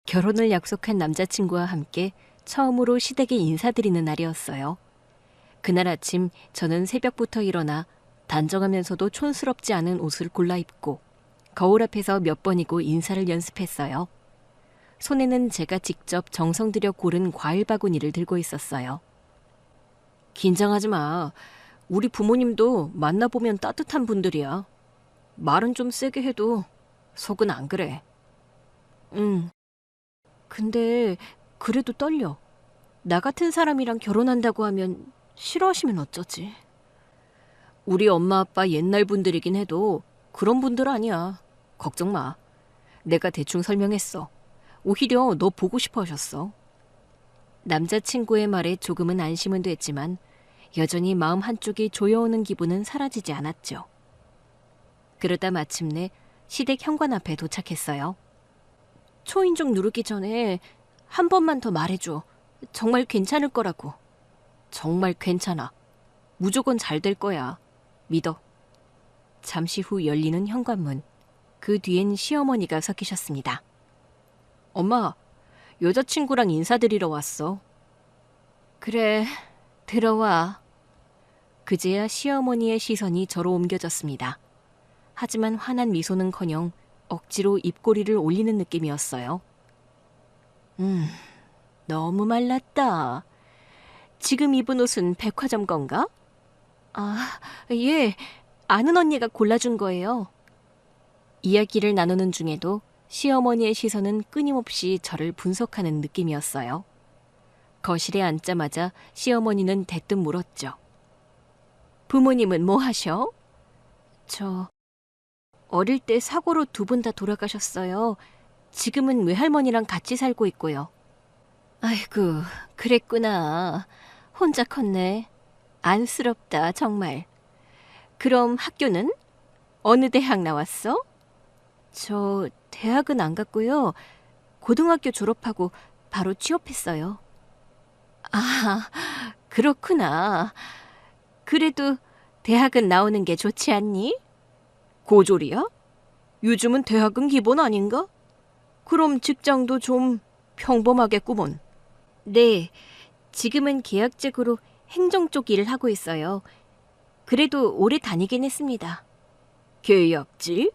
결혼을 약속한 남자친구와 함께 처음으로 시댁에 인사드리는 날이었어요. 그날 아침 저는 새벽부터 일어나 단정하면서도 촌스럽지 않은 옷을 골라 입고 거울 앞에서 몇 번이고 인사를 연습했어요. 손에는 제가 직접 정성 들여 고른 과일 바구니를 들고 있었어요. 긴장하지 마. 우리 부모님도 만나보면 따뜻한 분들이야. 말은 좀 세게 해도 속은 안 그래. 응. 근데 그래도 떨려. 나 같은 사람이랑 결혼한다고 하면 싫어하시면 어쩌지? 우리 엄마 아빠 옛날 분들이긴 해도 그런 분들 아니야. 걱정 마. 내가 대충 설명했어. 오히려 너 보고 싶어 하셨어. 남자친구의 말에 조금은 안심은 됐지만 여전히 마음 한쪽이 조여오는 기분은 사라지지 않았죠. 그러다 마침내 시댁 현관 앞에 도착했어요. 초인종 누르기 전에 한 번만 더 말해줘. 정말 괜찮을 거라고. 정말 괜찮아. 무조건 잘 될 거야. 믿어. 잠시 후 열리는 현관문. 그 뒤엔 시어머니가 서 계셨습니다. 엄마, 여자친구랑 인사드리러 왔어. 그래, 들어와. 그제야 시어머니의 시선이 저로 옮겨졌습니다. 하지만 환한 미소는커녕 억지로 입꼬리를 올리는 느낌이었어요. 너무 말랐다. 지금 입은 옷은 백화점 건가? 아, 예. 아는 언니가 골라준 거예요. 이야기를 나누는 중에도 시어머니의 시선은 끊임없이 저를 분석하는 느낌이었어요. 거실에 앉자마자 시어머니는 대뜸 물었죠. 부모님은 뭐 하셔? 저 어릴 때 사고로 두 분 다 돌아가셨어요. 지금은 외할머니랑 같이 살고 있고요. 아이고, 그랬구나. 혼자 컸네. 안쓰럽다, 정말. 그럼 학교는? 어느 대학 나왔어? 저 대학은 안 갔고요. 고등학교 졸업하고 바로 취업했어요. 아, 그렇구나. 그래도 대학은 나오는 게 좋지 않니? 고졸이야? 요즘은 대학은 기본 아닌가? 그럼 직장도 좀 평범하겠구먼. 네, 지금은 계약직으로 행정 쪽 일을 하고 있어요. 그래도 오래 다니긴 했습니다. 계약직?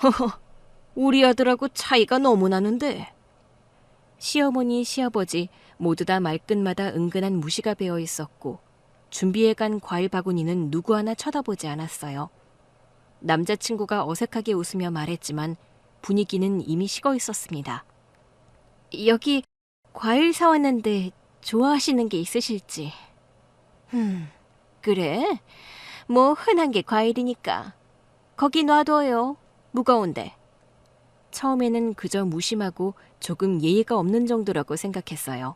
허허, 우리 아들하고 차이가 너무 나는데. 시어머니, 시아버지 모두 다 말끝마다 은근한 무시가 배어 있었고 준비해간 과일 바구니는 누구 하나 쳐다보지 않았어요. 남자친구가 어색하게 웃으며 말했지만 분위기는 이미 식어 있었습니다. 여기 과일 사왔는데 좋아하시는 게 있으실지. 그래? 뭐 흔한 게 과일이니까. 거기 놔둬요. 무거운데. 처음에는 그저 무심하고 조금 예의가 없는 정도라고 생각했어요.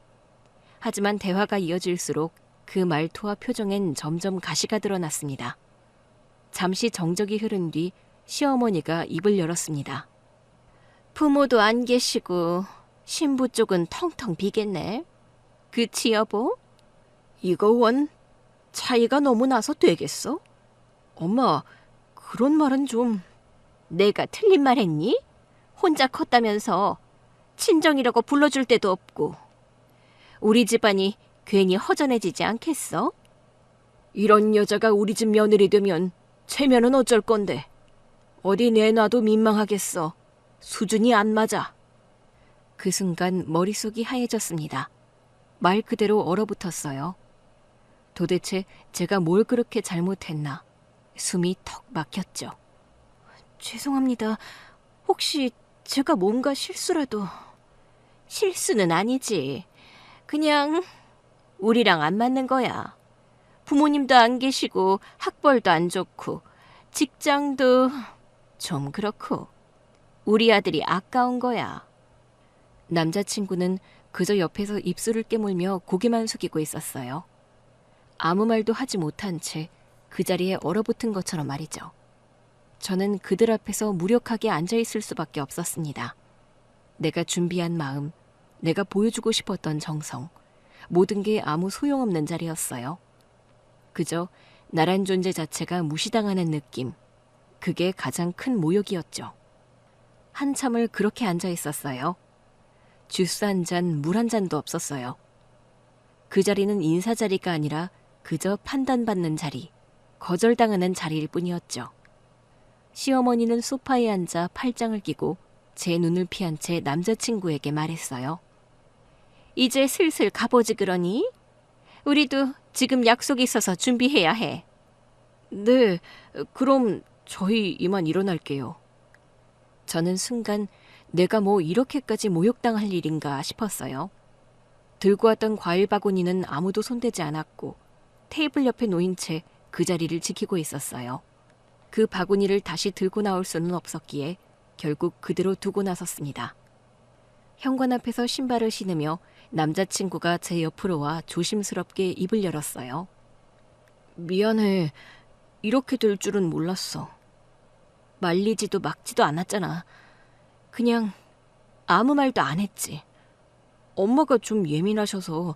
하지만 대화가 이어질수록 그 말투와 표정엔 점점 가시가 드러났습니다. 잠시 정적이 흐른 뒤 시어머니가 입을 열었습니다. 부모도 안 계시고 신부 쪽은 텅텅 비겠네. 그치 여보? 이거 원 차이가 너무 나서 되겠어? 엄마, 그런 말은 좀... 내가 틀린 말 했니? 혼자 컸다면서 친정이라고 불러줄 데도 없고. 우리 집안이 괜히 허전해지지 않겠어? 이런 여자가 우리 집 며느리 되면 체면은 어쩔 건데. 어디 내놔도 민망하겠어. 수준이 안 맞아. 그 순간 머릿속이 하얘졌습니다. 말 그대로 얼어붙었어요. 도대체 제가 뭘 그렇게 잘못했나. 숨이 턱 막혔죠. 죄송합니다. 혹시 제가 뭔가 실수라도... 실수는 아니지. 그냥 우리랑 안 맞는 거야. 부모님도 안 계시고 학벌도 안 좋고 직장도 좀 그렇고 우리 아들이 아까운 거야. 남자친구는 그저 옆에서 입술을 깨물며 고개만 숙이고 있었어요. 아무 말도 하지 못한 채 그 자리에 얼어붙은 것처럼 말이죠. 저는 그들 앞에서 무력하게 앉아있을 수밖에 없었습니다. 내가 준비한 마음, 내가 보여주고 싶었던 정성, 모든 게 아무 소용없는 자리였어요. 그저 나란 존재 자체가 무시당하는 느낌, 그게 가장 큰 모욕이었죠. 한참을 그렇게 앉아 있었어요. 주스 한 잔, 물 한 잔도 없었어요. 그 자리는 인사 자리가 아니라 그저 판단받는 자리, 거절당하는 자리일 뿐이었죠. 시어머니는 소파에 앉아 팔짱을 끼고 제 눈을 피한 채 남자친구에게 말했어요. 이제 슬슬 가보지 그러니? 우리도 지금 약속이 있어서 준비해야 해. 네, 그럼 저희 이만 일어날게요. 저는 순간 내가 뭐 이렇게까지 모욕당할 일인가 싶었어요. 들고 왔던 과일 바구니는 아무도 손대지 않았고 테이블 옆에 놓인 채 그 자리를 지키고 있었어요. 그 바구니를 다시 들고 나올 수는 없었기에 결국 그대로 두고 나섰습니다. 현관 앞에서 신발을 신으며 남자친구가 제 옆으로 와 조심스럽게 입을 열었어요. 미안해. 이렇게 될 줄은 몰랐어. 말리지도 막지도 않았잖아. 그냥 아무 말도 안 했지. 엄마가 좀 예민하셔서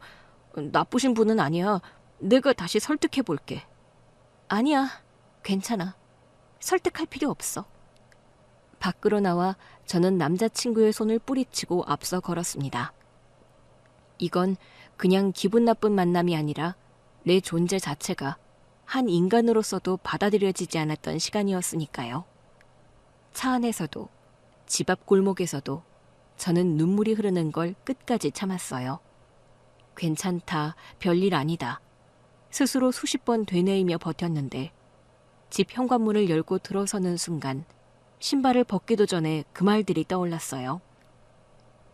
나쁘신 분은 아니야. 내가 다시 설득해 볼게. 아니야. 괜찮아. 설득할 필요 없어. 밖으로 나와 저는 남자친구의 손을 뿌리치고 앞서 걸었습니다. 이건 그냥 기분 나쁜 만남이 아니라 내 존재 자체가 한 인간으로서도 받아들여지지 않았던 시간이었으니까요. 차 안에서도 집 앞 골목에서도 저는 눈물이 흐르는 걸 끝까지 참았어요. 괜찮다, 별일 아니다. 스스로 수십 번 되뇌이며 버텼는데 집 현관문을 열고 들어서는 순간 신발을 벗기도 전에 그 말들이 떠올랐어요.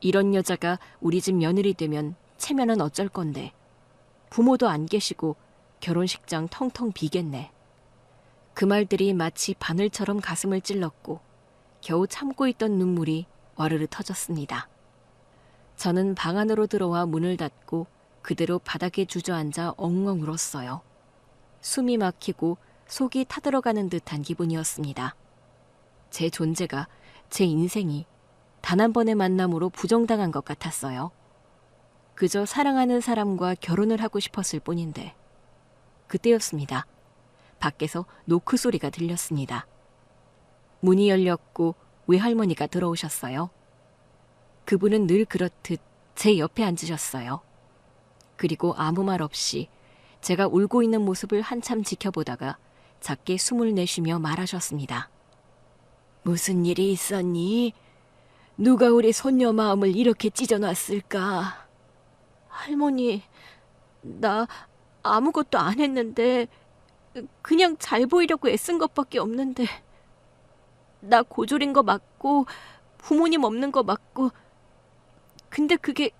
이런 여자가 우리 집 며느리 되면 체면은 어쩔 건데 부모도 안 계시고 결혼식장 텅텅 비겠네. 그 말들이 마치 바늘처럼 가슴을 찔렀고 겨우 참고 있던 눈물이 와르르 터졌습니다. 저는 방 안으로 들어와 문을 닫고 그대로 바닥에 주저앉아 엉엉 울었어요. 숨이 막히고 속이 타들어가는 듯한 기분이었습니다. 제 존재가, 제 인생이 단 한 번의 만남으로 부정당한 것 같았어요. 그저 사랑하는 사람과 결혼을 하고 싶었을 뿐인데 그때였습니다. 밖에서 노크 소리가 들렸습니다. 문이 열렸고 외할머니가 들어오셨어요. 그분은 늘 그렇듯 제 옆에 앉으셨어요. 그리고 아무 말 없이 제가 울고 있는 모습을 한참 지켜보다가 작게 숨을 내쉬며 말하셨습니다. 무슨 일이 있었니? 누가 우리 손녀 마음을 이렇게 찢어놨을까? 할머니, 나 아무것도 안 했는데 그냥 잘 보이려고 애쓴 것밖에 없는데 나 고졸인 거 맞고 부모님 없는 거 맞고 근데 그게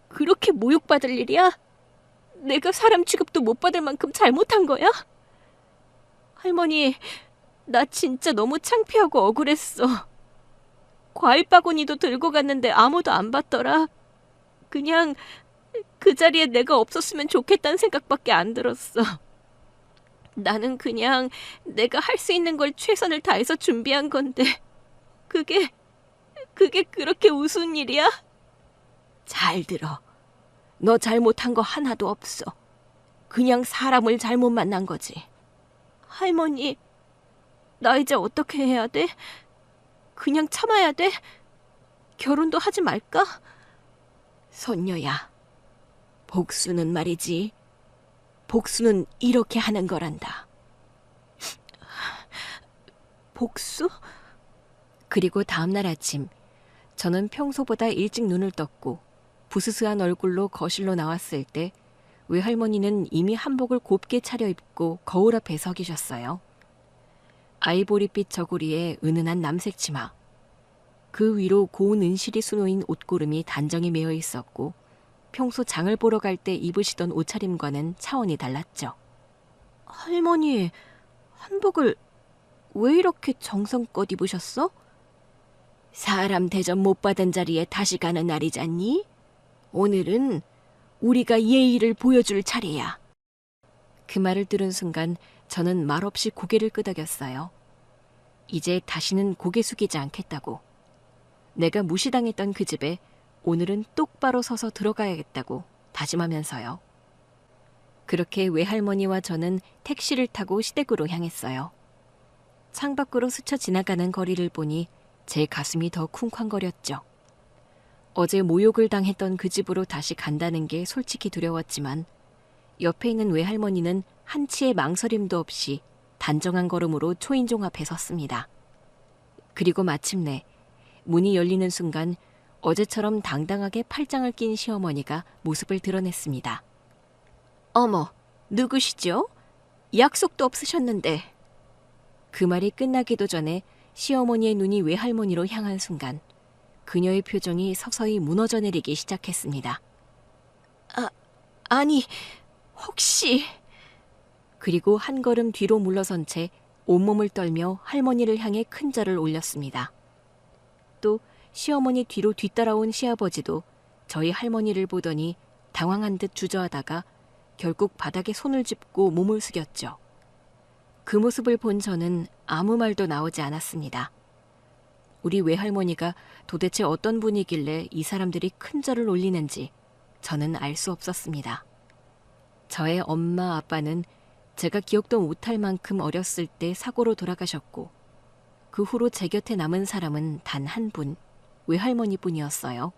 그렇게 모욕받을 일이야? 내가 사람 취급도 못 받을 만큼 잘못한 거야? 할머니, 나 진짜 너무 창피하고 억울했어. 과일 바구니도 들고 갔는데 아무도 안 봤더라. 그냥 그 자리에 내가 없었으면 좋겠다는 생각밖에 안 들었어. 나는 그냥 내가 할 수 있는 걸 최선을 다해서 준비한 건데 그게 그렇게 우스운 일이야? 잘 들어. 너 잘못한 거 하나도 없어. 그냥 사람을 잘못 만난 거지. 할머니, 나 이제 어떻게 해야 돼? 그냥 참아야 돼? 결혼도 하지 말까? 손녀야, 복수는 말이지. 복수는 이렇게 하는 거란다. 복수? 그리고 다음날 아침, 저는 평소보다 일찍 눈을 떴고 부스스한 얼굴로 거실로 나왔을 때 외할머니는 이미 한복을 곱게 차려입고 거울 앞에 서 계셨어요. 아이보리빛 저고리에 은은한 남색 치마, 그 위로 고운 은실이 수놓인 옷고름이 단정히 매어 있었고 평소 장을 보러 갈 때 입으시던 옷차림과는 차원이 달랐죠. 할머니, 한복을 왜 이렇게 정성껏 입으셨어? 사람 대접 못 받은 자리에 다시 가는 날이잖니? 오늘은 우리가 예의를 보여줄 차례야. 그 말을 들은 순간 저는 말없이 고개를 끄덕였어요. 이제 다시는 고개 숙이지 않겠다고. 내가 무시당했던 그 집에 오늘은 똑바로 서서 들어가야겠다고 다짐하면서요. 그렇게 외할머니와 저는 택시를 타고 시댁으로 향했어요. 창밖으로 스쳐 지나가는 거리를 보니 제 가슴이 더 쿵쾅거렸죠. 어제 모욕을 당했던 그 집으로 다시 간다는 게 솔직히 두려웠지만 옆에 있는 외할머니는 한치의 망설임도 없이 단정한 걸음으로 초인종 앞에 섰습니다. 그리고 마침내 문이 열리는 순간 어제처럼 당당하게 팔짱을 낀 시어머니가 모습을 드러냈습니다. 어머, 누구시죠? 약속도 없으셨는데. 그 말이 끝나기도 전에 시어머니의 눈이 외할머니로 향한 순간 그녀의 표정이 서서히 무너져 내리기 시작했습니다. 아니, 혹시... 그리고 한 걸음 뒤로 물러선 채 온몸을 떨며 할머니를 향해 큰 절을 올렸습니다. 또 시어머니 뒤로 뒤따라온 시아버지도 저희 할머니를 보더니 당황한 듯 주저하다가 결국 바닥에 손을 짚고 몸을 숙였죠. 그 모습을 본 저는 아무 말도 나오지 않았습니다. 우리 외할머니가 도대체 어떤 분이길래 이 사람들이 큰 절을 올리는지 저는 알 수 없었습니다. 저의 엄마, 아빠는 제가 기억도 못할 만큼 어렸을 때 사고로 돌아가셨고 그 후로 제 곁에 남은 사람은 단 한 분, 외할머니뿐이었어요.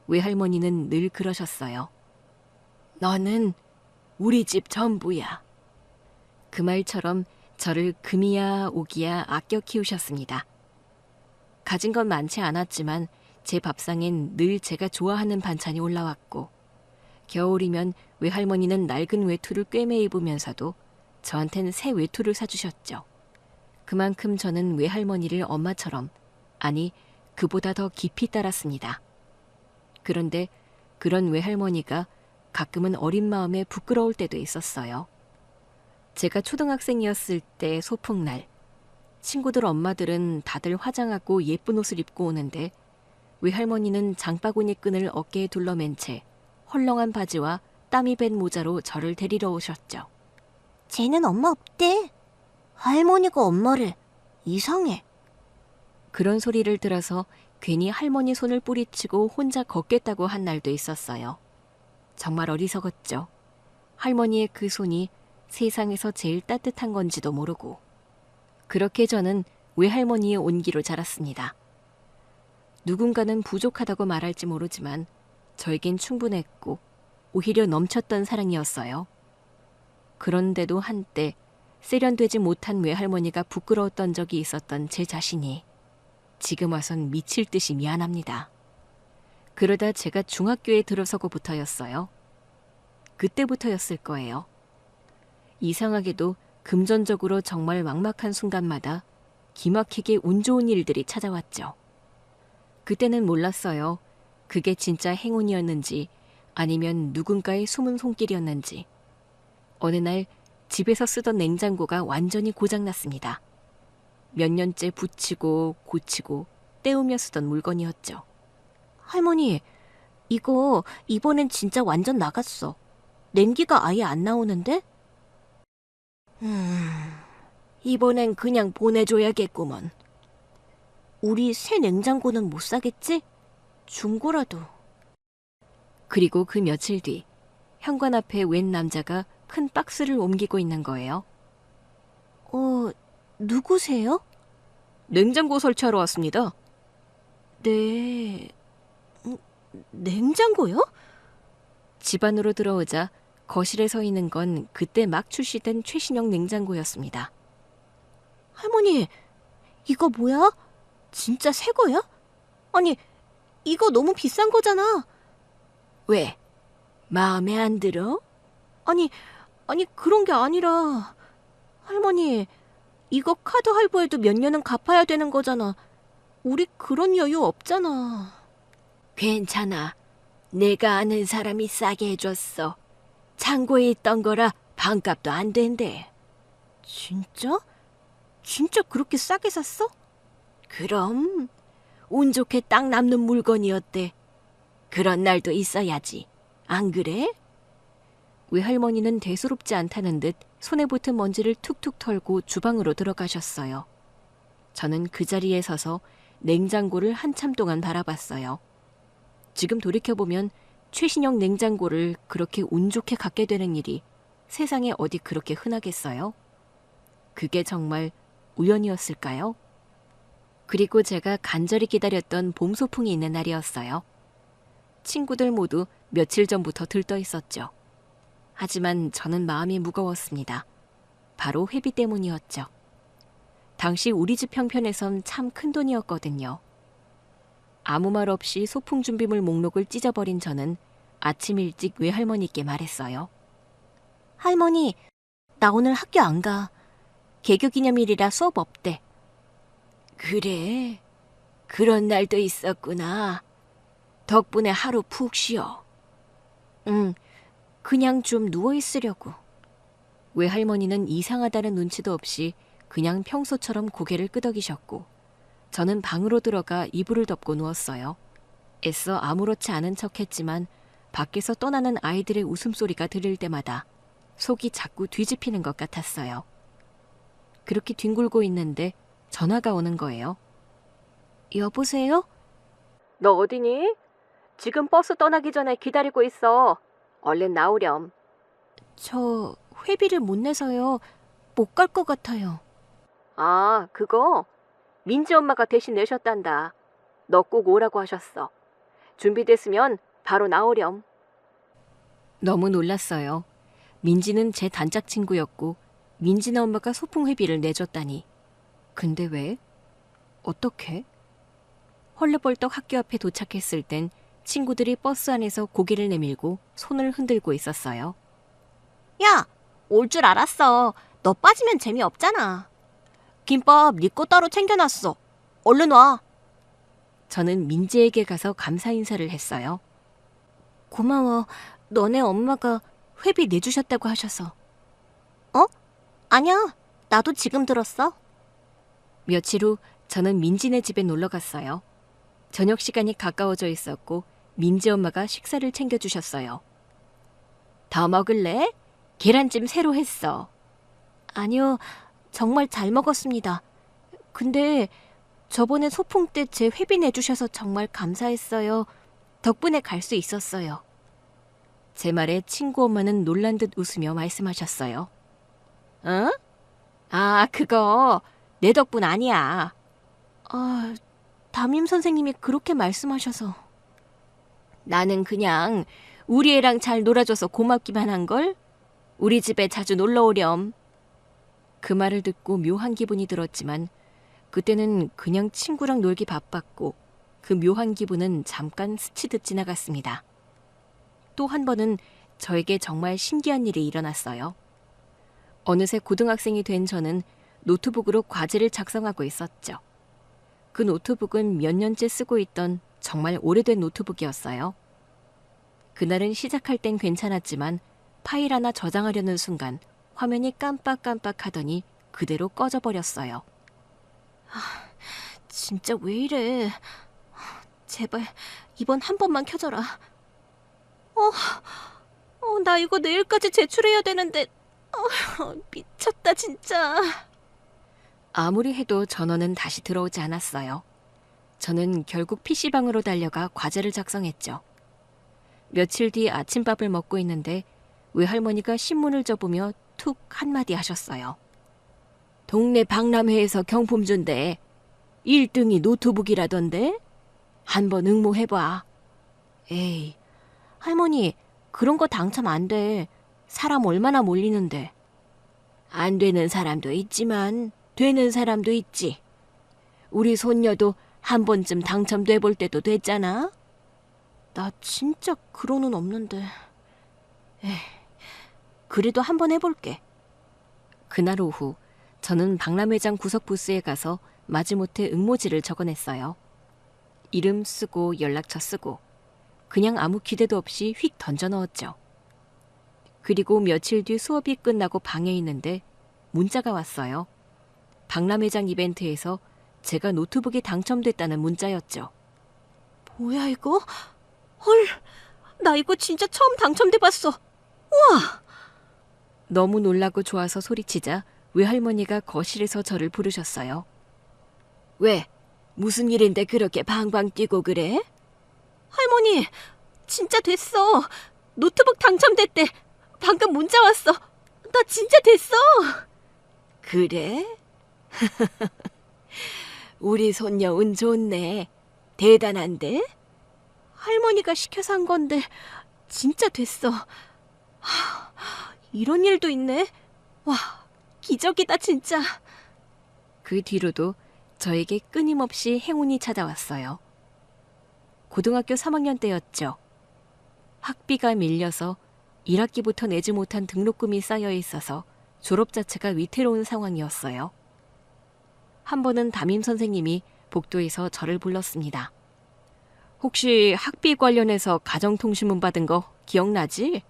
외할머니는 늘 그러셨어요. 너는 우리 집 전부야. 그 말처럼 저를 금이야 오기야 아껴 키우셨습니다. 가진 건 많지 않았지만 제 밥상엔 늘 제가 좋아하는 반찬이 올라왔고 겨울이면 외할머니는 낡은 외투를 꿰매 입으면서도 저한텐 새 외투를 사주셨죠. 그만큼 저는 외할머니를 엄마처럼, 아니 그보다 더 깊이 따랐습니다. 그런데 그런 외할머니가 가끔은 어린 마음에 부끄러울 때도 있었어요. 제가 초등학생이었을 때 소풍날, 친구들 엄마들은 다들 화장하고 예쁜 옷을 입고 오는데 외할머니는 장바구니 끈을 어깨에 둘러맨 채 헐렁한 바지와 땀이 밴 모자로 저를 데리러 오셨죠. 쟤는 엄마 없대. 할머니가 엄마를. 이상해. 그런 소리를 들어서 괜히 할머니 손을 뿌리치고 혼자 걷겠다고 한 날도 있었어요. 정말 어리석었죠. 할머니의 그 손이 세상에서 제일 따뜻한 건지도 모르고. 그렇게 저는 외할머니의 온기로 자랐습니다. 누군가는 부족하다고 말할지 모르지만 저에겐 충분했고 오히려 넘쳤던 사랑이었어요. 그런데도 한때 세련되지 못한 외할머니가 부끄러웠던 적이 있었던 제 자신이 지금 와선 미칠 듯이 미안합니다. 그러다 제가 중학교에 들어서고부터였어요. 그때부터였을 거예요. 이상하게도 금전적으로 정말 막막한 순간마다 기막히게 운 좋은 일들이 찾아왔죠. 그때는 몰랐어요. 그게 진짜 행운이었는지 아니면 누군가의 숨은 손길이었는지. 어느 날 집에서 쓰던 냉장고가 완전히 고장났습니다. 몇 년째 붙이고 고치고 때우며 쓰던 물건이었죠. 할머니, 이거 이번엔 진짜 완전 나갔어. 냉기가 아예 안 나오는데? 이번엔 그냥 보내줘야겠구먼. 우리 새 냉장고는 못 사겠지? 중고라도. 그리고 그 며칠 뒤 현관 앞에 웬 남자가 큰 박스를 옮기고 있는 거예요. 누구세요? 냉장고 설치하러 왔습니다. 네... 냉장고요? 집 안으로 들어오자 거실에 서 있는 건 그때 막 출시된 최신형 냉장고였습니다. 할머니, 이거 뭐야? 진짜 새 거야? 아니, 이거 너무 비싼 거잖아. 왜? 마음에 안 들어? 아니, 그런 게 아니라. 할머니, 이거 카드 할부에도 몇 년은 갚아야 되는 거잖아. 우리 그런 여유 없잖아. 괜찮아. 내가 아는 사람이 싸게 해줬어. 창고에 있던 거라 반값도 안 된대. 진짜? 진짜 그렇게 싸게 샀어? 그럼 운 좋게 딱 남는 물건이었대. 그런 날도 있어야지. 안 그래? 외할머니는 대수롭지 않다는 듯 손에 붙은 먼지를 툭툭 털고 주방으로 들어가셨어요. 저는 그 자리에 서서 냉장고를 한참 동안 바라봤어요. 지금 돌이켜보면 최신형 냉장고를 그렇게 운 좋게 갖게 되는 일이 세상에 어디 그렇게 흔하겠어요? 그게 정말 우연이었을까요? 그리고 제가 간절히 기다렸던 봄 소풍이 있는 날이었어요. 친구들 모두 며칠 전부터 들떠 있었죠. 하지만 저는 마음이 무거웠습니다. 바로 회비 때문이었죠. 당시 우리 집 형편에선 참 큰 돈이었거든요. 아무 말 없이 소풍 준비물 목록을 찢어버린 저는 아침 일찍 외할머니께 말했어요. 할머니, 나 오늘 학교 안 가. 개교 기념일이라 수업 없대. 그래, 그런 날도 있었구나. 덕분에 하루 푹 쉬어. 응, 그냥 좀 누워있으려고. 외할머니는 이상하다는 눈치도 없이 그냥 평소처럼 고개를 끄덕이셨고 저는 방으로 들어가 이불을 덮고 누웠어요. 애써 아무렇지 않은 척했지만 밖에서 떠나는 아이들의 웃음소리가 들릴 때마다 속이 자꾸 뒤집히는 것 같았어요. 그렇게 뒹굴고 있는데 전화가 오는 거예요. 여보세요? 너 어디니? 지금 버스 떠나기 전에 기다리고 있어. 얼른 나오렴. 저 회비를 못 내서요. 못 갈 것 같아요. 아, 그거? 민지 엄마가 대신 내셨단다. 너 꼭 오라고 하셨어. 준비됐으면 바로 나오렴. 너무 놀랐어요. 민지는 제 단짝 친구였고 민지네 엄마가 소풍 회비를 내줬다니. 근데 왜? 어떻게? 헐레벌떡 학교 앞에 도착했을 땐 친구들이 버스 안에서 고개를 내밀고 손을 흔들고 있었어요. 야, 올 줄 알았어. 너 빠지면 재미없잖아. 김밥 네 거 따로 챙겨놨어. 얼른 와. 저는 민지에게 가서 감사 인사를 했어요. 고마워. 너네 엄마가 회비 내주셨다고 하셔서. 어? 아니야. 나도 지금 들었어. 며칠 후 저는 민지네 집에 놀러 갔어요. 저녁 시간이 가까워져 있었고 민지 엄마가 식사를 챙겨주셨어요. 더 먹을래? 계란찜 새로 했어. 아니요. 정말 잘 먹었습니다. 근데 저번에 소풍 때 제 회비 내주셔서 정말 감사했어요. 덕분에 갈 수 있었어요. 제 말에 친구 엄마는 놀란 듯 웃으며 말씀하셨어요. 응? 아, 그거 내 덕분 아니야. 아, 담임 선생님이 그렇게 말씀하셔서. 나는 그냥 우리 애랑 잘 놀아줘서 고맙기만 한걸. 우리 집에 자주 놀러 오렴. 그 말을 듣고 묘한 기분이 들었지만 그때는 그냥 친구랑 놀기 바빴고 그 묘한 기분은 잠깐 스치듯 지나갔습니다. 또 한 번은 저에게 정말 신기한 일이 일어났어요. 어느새 고등학생이 된 저는 노트북으로 과제를 작성하고 있었죠. 그 노트북은 몇 년째 쓰고 있던 정말 오래된 노트북이었어요. 그날은 시작할 땐 괜찮았지만 파일 하나 저장하려는 순간 화면이 깜빡깜빡 하더니 그대로 꺼져버렸어요. 진짜 왜 이래. 제발 이번 한 번만 켜져라. 나 이거 내일까지 제출해야 되는데. 미쳤다 진짜. 아무리 해도 전원은 다시 들어오지 않았어요. 저는 결국 PC방으로 달려가 과제를 작성했죠. 며칠 뒤 아침밥을 먹고 있는데 외할머니가 신문을 접으며 툭 한마디 하셨어요. 동네 박람회에서 경품 준대. 1등이 노트북이라던데? 한번 응모해봐. 에이, 할머니 그런 거 당첨 안 돼. 사람 얼마나 몰리는데. 안 되는 사람도 있지만 되는 사람도 있지. 우리 손녀도 한 번쯤 당첨돼 볼 때도 됐잖아. 나 진짜 그러는 없는데. 에이, 그래도 한번 해볼게. 그날 오후 저는 박람회장 구석 부스에 가서 마지못해 응모지를 적어냈어요. 이름 쓰고 연락처 쓰고 그냥 아무 기대도 없이 휙 던져 넣었죠. 그리고 며칠 뒤 수업이 끝나고 방에 있는데 문자가 왔어요. 박람회장 이벤트에서 제가 노트북이 당첨됐다는 문자였죠. 뭐야 이거? 헐, 나 이거 진짜 처음 당첨돼봤어. 우와! 너무 놀라고 좋아서 소리치자 외할머니가 거실에서 저를 부르셨어요. 왜? 무슨 일인데 그렇게 방방 뛰고 그래? 할머니, 진짜 됐어. 노트북 당첨됐대. 방금 문자 왔어. 나 진짜 됐어. 그래? 우리 손녀 운 좋네. 대단한데? 할머니가 시켜서 한 건데 진짜 됐어. 이런 일도 있네. 와, 기적이다 진짜. 그 뒤로도 저에게 끊임없이 행운이 찾아왔어요. 고등학교 3학년 때였죠. 학비가 밀려서 1학기부터 내지 못한 등록금이 쌓여 있어서 졸업 자체가 위태로운 상황이었어요. 한 번은 담임 선생님이 복도에서 저를 불렀습니다. 혹시 학비 관련해서 가정통신문 받은 거 기억나지?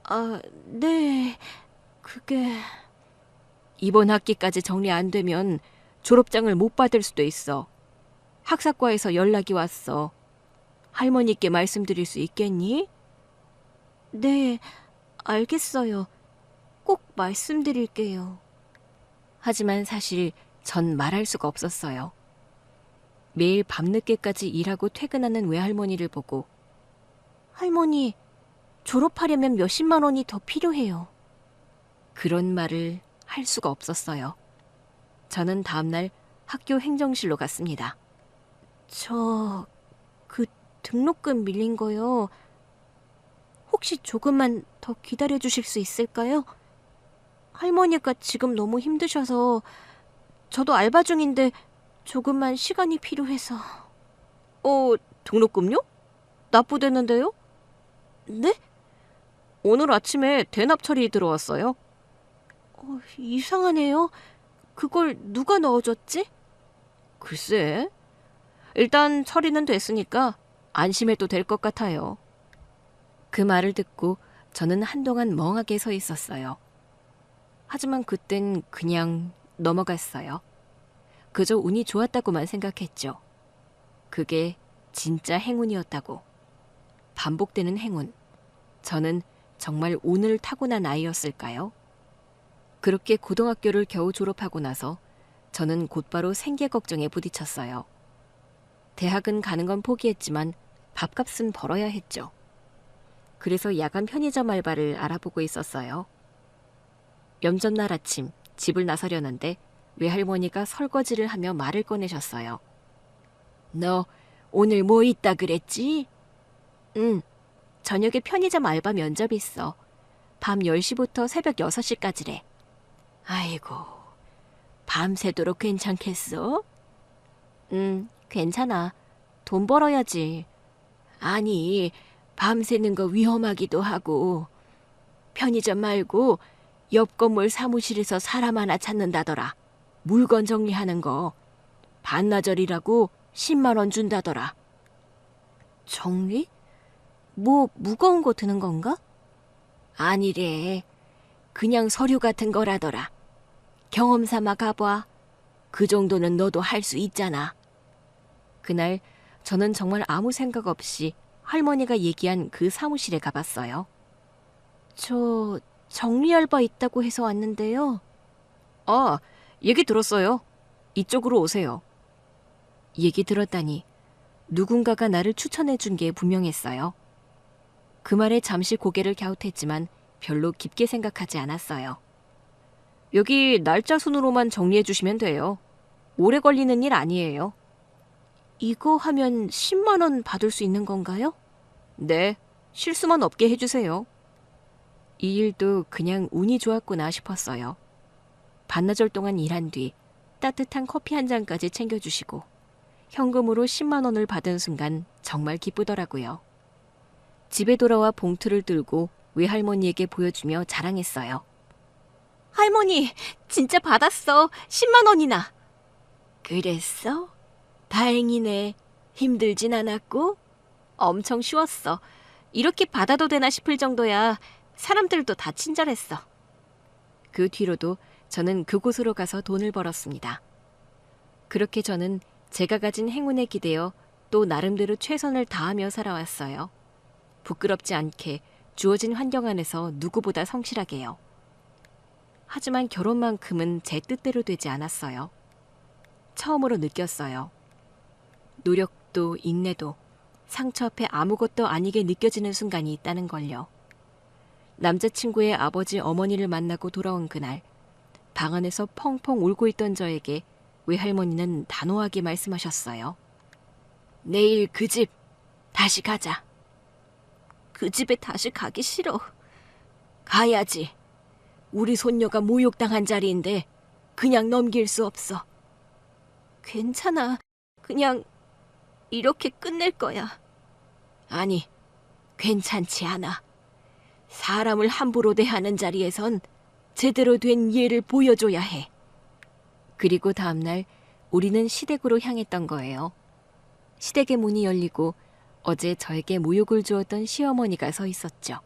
아, 네. 그게... 이번 학기까지 정리 안 되면 졸업장을 못 받을 수도 있어. 학사과에서 연락이 왔어. 할머니께 말씀드릴 수 있겠니? 네, 알겠어요. 꼭 말씀드릴게요. 하지만 사실 전 말할 수가 없었어요. 매일 밤늦게까지 일하고 퇴근하는 외할머니를 보고 할머니, 졸업하려면 몇십만 원이 더 필요해요. 그런 말을 할 수가 없었어요. 저는 다음날 학교 행정실로 갔습니다. 그 등록금 밀린 거요. 혹시 조금만 더 기다려 주실 수 있을까요? 할머니가 지금 너무 힘드셔서 저도 알바 중인데 조금만 시간이 필요해서. 등록금요? 납부됐는데요? 네? 오늘 아침에 대납 처리 들어왔어요. 이상하네요. 그걸 누가 넣어줬지? 글쎄, 일단 처리는 됐으니까 안심해도 될 것 같아요. 그 말을 듣고 저는 한동안 멍하게 서 있었어요. 하지만 그땐 그냥 넘어갔어요. 그저 운이 좋았다고만 생각했죠. 그게 진짜 행운이었다고. 반복되는 행운. 저는 정말 운을 타고난 아이였을까요? 그렇게 고등학교를 겨우 졸업하고 나서 저는 곧바로 생계 걱정에 부딪혔어요. 대학은 가는 건 포기했지만 밥값은 벌어야 했죠. 그래서 야간 편의점 알바를 알아보고 있었어요. 염전날 아침 집을 나서려는데 외할머니가 설거지를 하며 말을 꺼내셨어요. 너 오늘 뭐 있다 그랬지? 응, 저녁에 편의점 알바 면접 있어. 밤 10시부터 새벽 6시까지래. 아이고, 밤새도록 괜찮겠어? 괜찮아. 돈 벌어야지. 아니, 밤새는 거 위험하기도 하고. 편의점 말고 옆 건물 사무실에서 사람 하나 찾는다더라. 물건 정리하는 거. 반나절이라고 10만 원 준다더라. 정리? 뭐 무거운 거 드는 건가? 아니래. 그냥 서류 같은 거라더라. 경험 삼아 가봐. 그 정도는 너도 할 수 있잖아. 그날 저는 정말 아무 생각 없이 할머니가 얘기한 그 사무실에 가봤어요. 저 정리 알바 있다고 해서 왔는데요. 얘기 들었어요. 이쪽으로 오세요. 얘기 들었다니 누군가가 나를 추천해 준 게 분명했어요. 그 말에 잠시 고개를 갸웃했지만 별로 깊게 생각하지 않았어요. 여기 날짜 순으로만 정리해 주시면 돼요. 오래 걸리는 일 아니에요. 이거 하면 10만 원 받을 수 있는 건가요? 네, 실수만 없게 해주세요. 이 일도 그냥 운이 좋았구나 싶었어요. 반나절 동안 일한 뒤 따뜻한 커피 한 잔까지 챙겨주시고 현금으로 10만 원을 받은 순간 정말 기쁘더라고요. 집에 돌아와 봉투를 들고 외할머니에게 보여주며 자랑했어요. 할머니, 진짜 받았어. 10만 원이나. 그랬어? 다행이네. 힘들진 않았고? 엄청 쉬웠어. 이렇게 받아도 되나 싶을 정도야. 사람들도 다 친절했어. 그 뒤로도 저는 그곳으로 가서 돈을 벌었습니다. 그렇게 저는 제가 가진 행운에 기대어 또 나름대로 최선을 다하며 살아왔어요. 부끄럽지 않게 주어진 환경 안에서 누구보다 성실하게요. 하지만 결혼만큼은 제 뜻대로 되지 않았어요. 처음으로 느꼈어요. 노력도 인내도 상처 앞에 아무것도 아니게 느껴지는 순간이 있다는 걸요. 남자친구의 아버지 어머니를 만나고 돌아온 그날 방 안에서 펑펑 울고 있던 저에게 외할머니는 단호하게 말씀하셨어요. 내일 그 집 다시 가자. 그 집에 다시 가기 싫어. 가야지. 우리 손녀가 모욕당한 자리인데 그냥 넘길 수 없어. 괜찮아. 그냥 이렇게 끝낼 거야. 아니, 괜찮지 않아. 사람을 함부로 대하는 자리에선 제대로 된 예를 보여줘야 해. 그리고 다음날 우리는 시댁으로 향했던 거예요. 시댁의 문이 열리고 어제 저에게 모욕을 주었던 시어머니가 서 있었죠.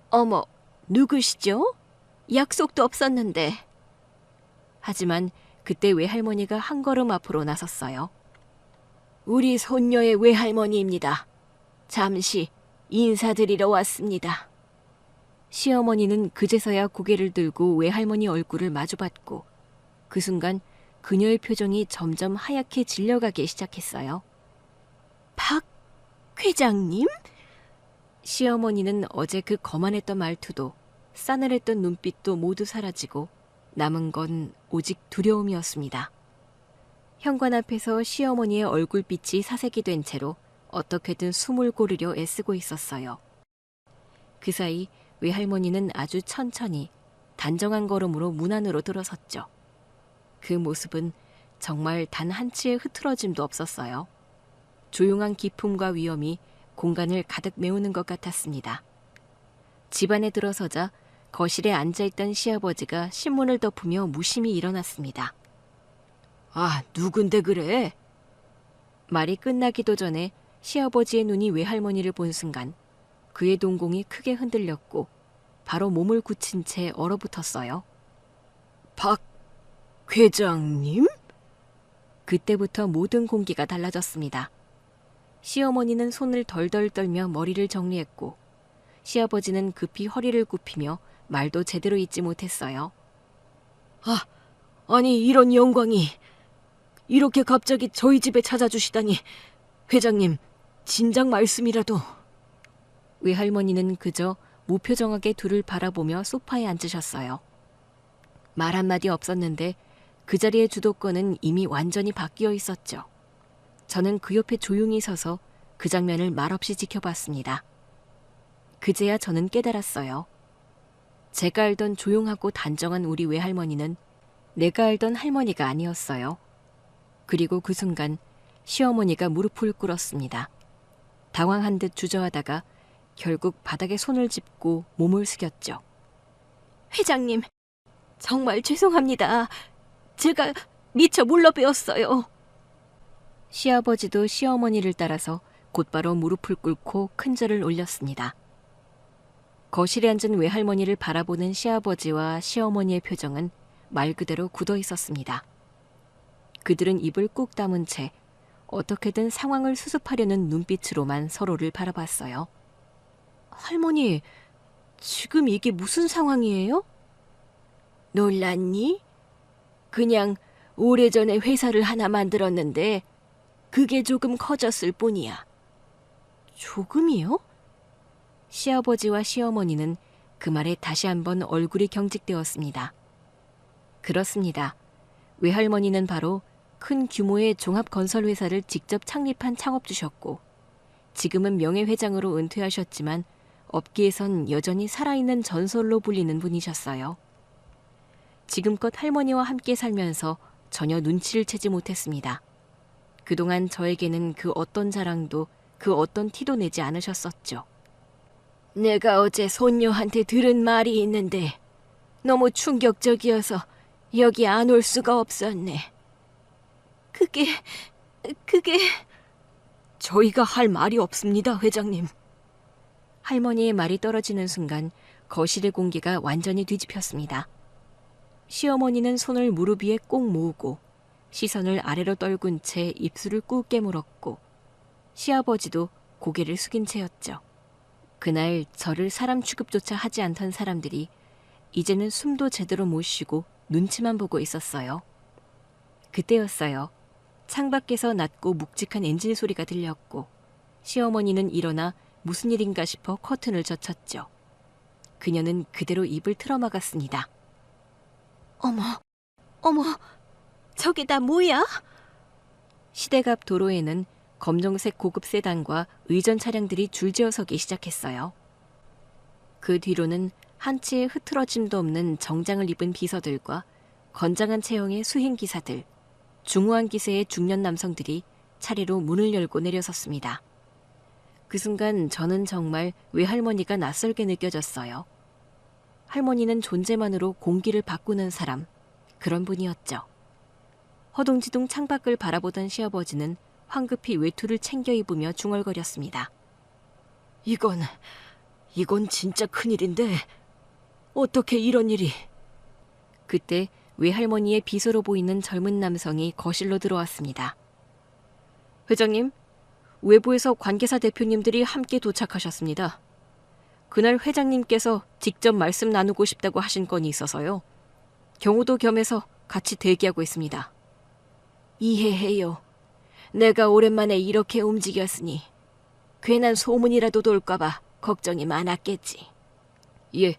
어머, 누구시죠? 약속도 없었는데. 하지만 그때 외할머니가 한 걸음 앞으로 나섰어요. 우리 손녀의 외할머니입니다. 잠시 인사드리러 왔습니다. 시어머니는 그제서야 고개를 들고 외할머니 얼굴을 마주봤고 그 순간 그녀의 표정이 점점 하얗게 질려가기 시작했어요. 박 회장님? 시어머니는 어제 그 거만했던 말투도 싸늘했던 눈빛도 모두 사라지고 남은 건 오직 두려움이었습니다. 현관 앞에서 시어머니의 얼굴빛이 사색이 된 채로 어떻게든 숨을 고르려 애쓰고 있었어요. 그 사이 외할머니는 아주 천천히 단정한 걸음으로 문 안으로 들어섰죠. 그 모습은 정말 단 한치의 흐트러짐도 없었어요. 조용한 기품과 위엄이 공간을 가득 메우는 것 같았습니다. 집 안에 들어서자 거실에 앉아있던 시아버지가 신문을 덮으며 무심히 일어났습니다. 아, 누군데 그래? 말이 끝나기도 전에 시아버지의 눈이 외할머니를 본 순간 그의 동공이 크게 흔들렸고 바로 몸을 굳힌 채 얼어붙었어요. 박 회장님? 그때부터 모든 공기가 달라졌습니다. 시어머니는 손을 덜덜 떨며 머리를 정리했고 시아버지는 급히 허리를 굽히며 말도 제대로 잇지 못했어요. 아니 이런 영광이 이렇게 갑자기 저희 집에 찾아주시다니 회장님 진작 말씀이라도. 외할머니는 그저 무표정하게 둘을 바라보며 소파에 앉으셨어요. 말 한마디 없었는데 그 자리의 주도권은 이미 완전히 바뀌어 있었죠. 저는 그 옆에 조용히 서서 그 장면을 말없이 지켜봤습니다. 그제야 저는 깨달았어요. 제가 알던 조용하고 단정한 우리 외할머니는 내가 알던 할머니가 아니었어요. 그리고 그 순간 시어머니가 무릎을 꿇었습니다. 당황한 듯 주저하다가 결국 바닥에 손을 짚고 몸을 숙였죠. 회장님, 정말 죄송합니다. 제가 미처 몰라배웠어요. 시아버지도 시어머니를 따라서 곧바로 무릎을 꿇고 큰 절을 올렸습니다. 거실에 앉은 외할머니를 바라보는 시아버지와 시어머니의 표정은 말 그대로 굳어 있었습니다. 그들은 입을 꾹 다문 채 어떻게든 상황을 수습하려는 눈빛으로만 서로를 바라봤어요. 할머니, 지금 이게 무슨 상황이에요? 놀랐니? 그냥 오래전에 회사를 하나 만들었는데 그게 조금 커졌을 뿐이야. 조금이요? 시아버지와 시어머니는 그 말에 다시 한번 얼굴이 경직되었습니다. 그렇습니다. 외할머니는 바로 큰 규모의 종합건설회사를 직접 창립한 창업주셨고 지금은 명예회장으로 은퇴하셨지만 업계에선 여전히 살아있는 전설로 불리는 분이셨어요. 지금껏 할머니와 함께 살면서 전혀 눈치를 채지 못했습니다. 그동안 저에게는 그 어떤 자랑도 그 어떤 티도 내지 않으셨었죠. 내가 어제 손녀한테 들은 말이 있는데 너무 충격적이어서 여기 안 올 수가 없었네. 그게... 저희가 할 말이 없습니다, 회장님. 할머니의 말이 떨어지는 순간 거실의 공기가 완전히 뒤집혔습니다. 시어머니는 손을 무릎 위에 꼭 모으고 시선을 아래로 떨군 채 입술을 꾹 깨물었고 시아버지도 고개를 숙인 채였죠. 그날 저를 사람 취급조차 하지 않던 사람들이 이제는 숨도 제대로 못 쉬고 눈치만 보고 있었어요. 그때였어요. 창밖에서 낮고 묵직한 엔진 소리가 들렸고 시어머니는 일어나 무슨 일인가 싶어 커튼을 젖혔죠. 그녀는 그대로 입을 틀어막았습니다. 어머, 저게 다 뭐야? 시댁 앞 도로에는 검정색 고급 세단과 의전 차량들이 줄지어 서기 시작했어요. 그 뒤로는 한치의 흐트러짐도 없는 정장을 입은 비서들과 건장한 체형의 수행기사들, 중후한 기세의 중년 남성들이 차례로 문을 열고 내려섰습니다. 그 순간 저는 정말 외할머니가 낯설게 느껴졌어요. 할머니는 존재만으로 공기를 바꾸는 사람, 그런 분이었죠. 허둥지둥 창밖을 바라보던 시아버지는 황급히 외투를 챙겨 입으며 중얼거렸습니다. 이건 진짜 큰일인데 어떻게 이런 일이... 그때 외할머니의 비서로 보이는 젊은 남성이 거실로 들어왔습니다. 회장님, 외부에서 관계사 대표님들이 함께 도착하셨습니다. 그날 회장님께서 직접 말씀 나누고 싶다고 하신 건이 있어서요. 경호도 겸해서 같이 대기하고 있습니다. 이해해요. 내가 오랜만에 이렇게 움직였으니 괜한 소문이라도 돌까봐 걱정이 많았겠지. 예,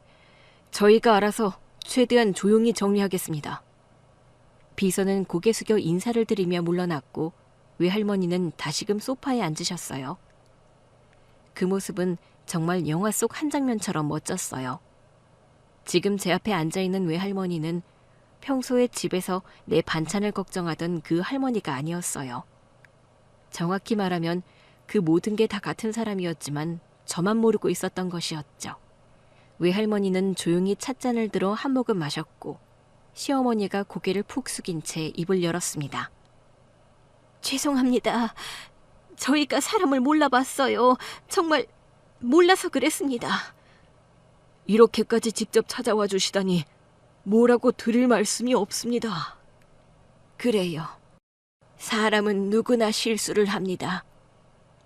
저희가 알아서 최대한 조용히 정리하겠습니다. 비서는 고개 숙여 인사를 드리며 물러났고 외할머니는 다시금 소파에 앉으셨어요. 그 모습은 정말 영화 속 한 장면처럼 멋졌어요. 지금 제 앞에 앉아있는 외할머니는 평소에 집에서 내 반찬을 걱정하던 그 할머니가 아니었어요. 정확히 말하면 그 모든 게 다 같은 사람이었지만 저만 모르고 있었던 것이었죠. 외할머니는 조용히 찻잔을 들어 한 모금 마셨고 시어머니가 고개를 푹 숙인 채 입을 열었습니다. 죄송합니다. 저희가 사람을 몰라봤어요. 정말 몰라서 그랬습니다. 이렇게까지 직접 찾아와 주시다니 뭐라고 드릴 말씀이 없습니다. 그래요. 사람은 누구나 실수를 합니다.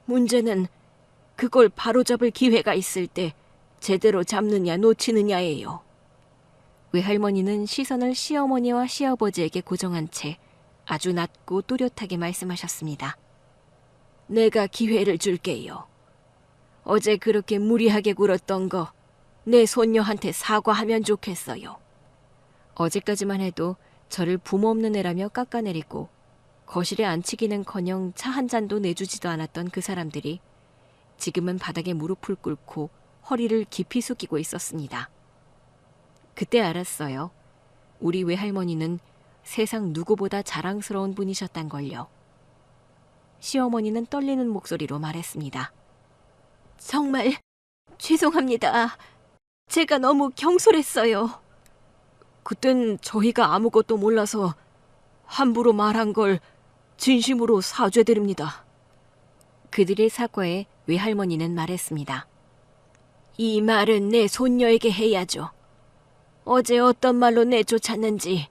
문제는 그걸 바로잡을 기회가 있을 때 제대로 잡느냐 놓치느냐예요. 외할머니는 시선을 시어머니와 시아버지에게 고정한 채 아주 낮고 또렷하게 말씀하셨습니다. 내가 기회를 줄게요. 어제 그렇게 무리하게 굴었던 거 내 손녀한테 사과하면 좋겠어요. 어제까지만 해도 저를 부모 없는 애라며 깎아내리고 거실에 앉히기는커녕 차 한 잔도 내주지도 않았던 그 사람들이 지금은 바닥에 무릎을 꿇고 허리를 깊이 숙이고 있었습니다. 그때 알았어요. 우리 외할머니는 세상 누구보다 자랑스러운 분이셨단걸요. 시어머니는 떨리는 목소리로 말했습니다. 정말 죄송합니다. 제가 너무 경솔했어요. 그땐 저희가 아무것도 몰라서 함부로 말한 걸 진심으로 사죄드립니다. 그들의 사과에 외할머니는 말했습니다. 이 말은 내 손녀에게 해야죠. 어제 어떤 말로 내쫓았는지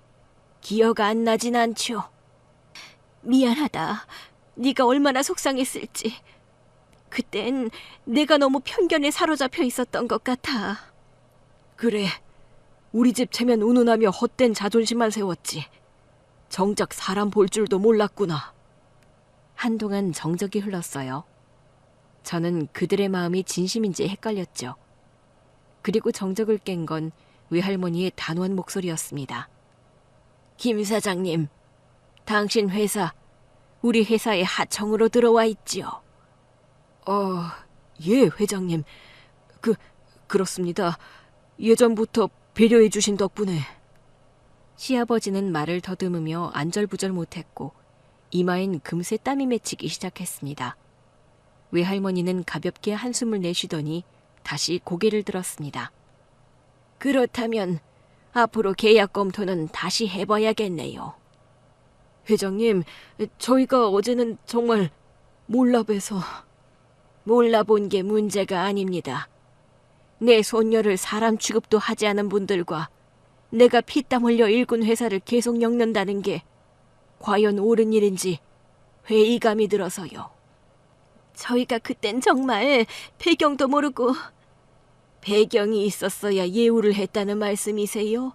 기억 안 나진 않죠. 미안하다. 네가 얼마나 속상했을지. 그땐 내가 너무 편견에 사로잡혀 있었던 것 같아. 그래, 우리 집 체면 운운하며 헛된 자존심만 세웠지. 정작 사람 볼 줄도 몰랐구나. 한동안 정적이 흘렀어요. 저는 그들의 마음이 진심인지 헷갈렸죠. 그리고 정적을 깬 건 외할머니의 단호한 목소리였습니다. 김 사장님, 당신 회사, 우리 회사에 하청으로 들어와 있지요. 예, 회장님. 그렇습니다. 예전부터 배려해 주신 덕분에. 시아버지는 말을 더듬으며 안절부절 못했고 이마엔 금세 땀이 맺히기 시작했습니다. 외할머니는 가볍게 한숨을 내쉬더니 다시 고개를 들었습니다. 그렇다면 앞으로 계약 검토는 다시 해봐야겠네요. 회장님, 저희가 어제는 정말 몰라봬서... 몰라본 게 문제가 아닙니다. 내 손녀를 사람 취급도 하지 않은 분들과 내가 피땀 흘려 일군 회사를 계속 엮는다는 게 과연 옳은 일인지 회의감이 들어서요. 저희가 그땐 정말 배경도 모르고... 배경이 있었어야 예우를 했다는 말씀이세요?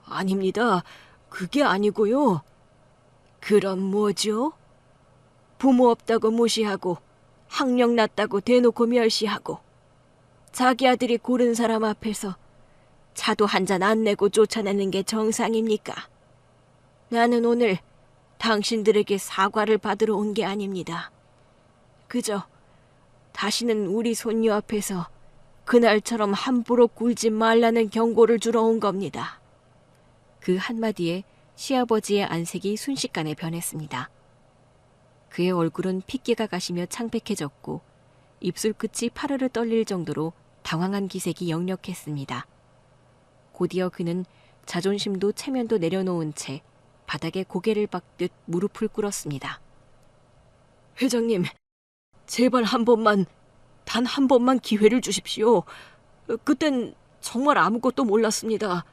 아닙니다. 그게 아니고요. 그럼 뭐죠? 부모 없다고 무시하고 학력 낮다고 대놓고 멸시하고 자기 아들이 고른 사람 앞에서 차도 한 잔 안 내고 쫓아내는 게 정상입니까? 나는 오늘 당신들에게 사과를 받으러 온 게 아닙니다. 그저 다시는 우리 손녀 앞에서 그날처럼 함부로 굴지 말라는 경고를 주러 온 겁니다. 그 한마디에 시아버지의 안색이 순식간에 변했습니다. 그의 얼굴은 핏기가 가시며 창백해졌고 입술 끝이 파르르 떨릴 정도로 당황한 기색이 역력했습니다. 곧이어 그는 자존심도 체면도 내려놓은 채 바닥에 고개를 박듯 무릎을 꿇었습니다. 회장님, 제발 단 한 번만 기회를 주십시오. 그땐 정말 아무것도 몰랐습니다.